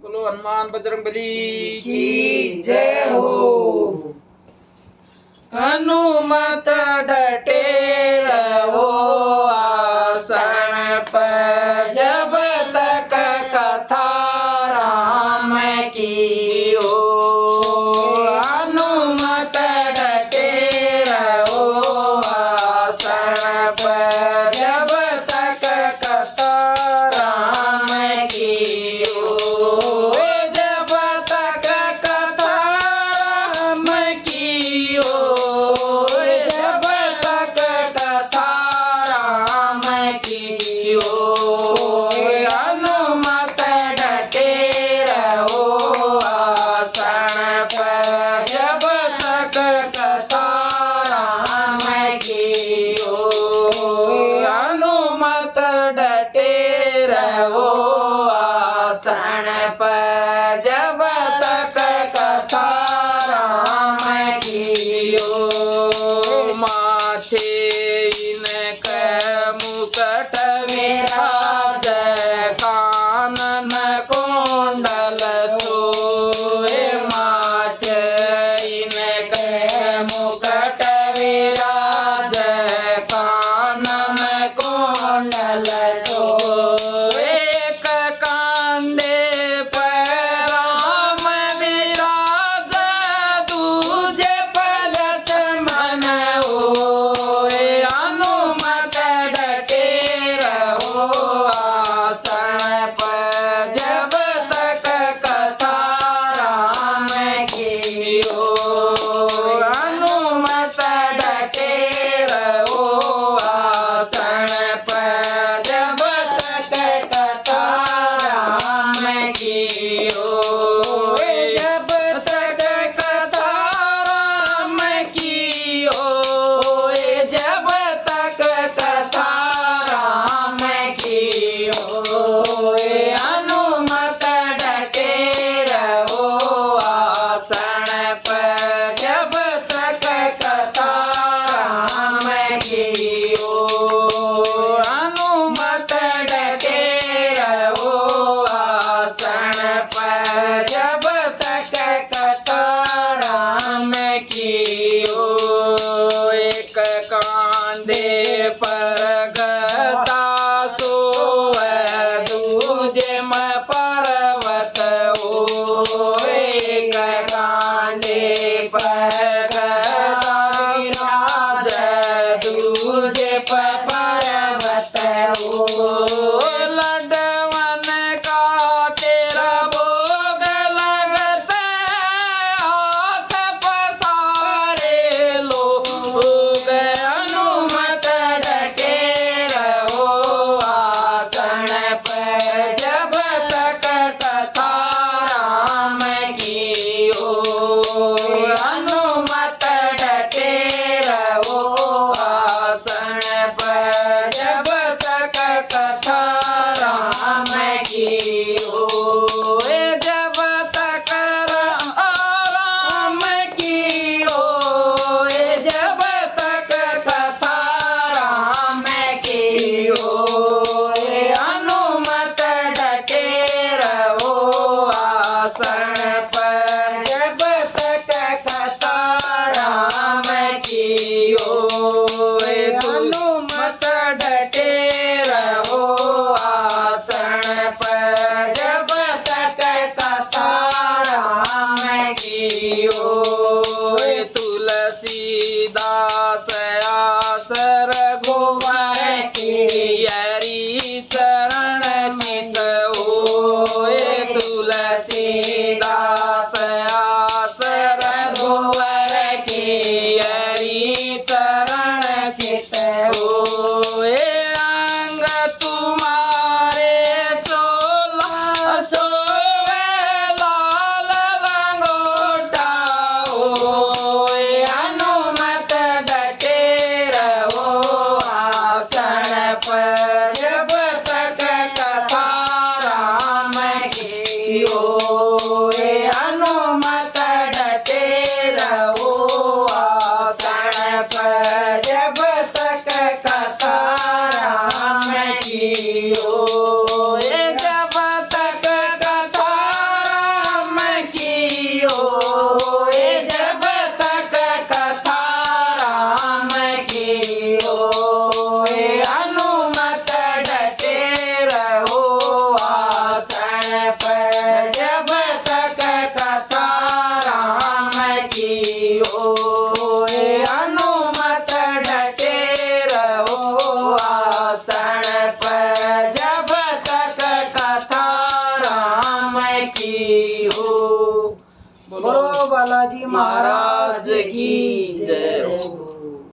बोलो हनुमान बजरंगबली की जय हो। हनुमत डटे रहो आसन पर जब तक कथा राम की हो। हनुमत डटे रहो आसन पर जब तक कथा राम की हो। जब तक कथा राम की हो। जब तक कथा राम की हो। हनुमत डटे रहो आसन पर जब तक कथा राम की हो। हनुमत डटे रहो आसन पर जब तक कथा राम की हो। माथे इनके मुकुट विराज कानन कुंडल सोए। माथे इनके मुकुट विराज कानन कुंडल सोए। एक कांधे पर राम विराज दूजे पर लक्ष्मण होए। हनुमत डटे रहो आसन पर जब तक कथा राम की हो। हनुमत डटे रहो आसन पर जब तक कथा राम की हो। जब तक कथा राम की हो। जब तक कथा राम की हो। हनुमत डटे रहो आसन पर जब तक कथा राम की हो। हनुमत डटे रहो आसन पर जब तक कथा राम की हो। एक कांधे पर गदा सोए दूजे में पर्वत हो। एक कांधे पर गदा विराज दूजे पर पर्वत हो। लड्डवन का तेरा भोग लगते हाथ पसारे लोग। हनुमत डटे रहो आसन पर जब तक कथा राम की हो। हनुमत डटे रहो आसन पर जब तक कथा राम की हो। जब तक राम की हो। जब तक कथा राम की हो। हनुमत डटे रहो आसन पर जब तक कथा राम की हो। हनुमत डटे रहो आसन पर मारा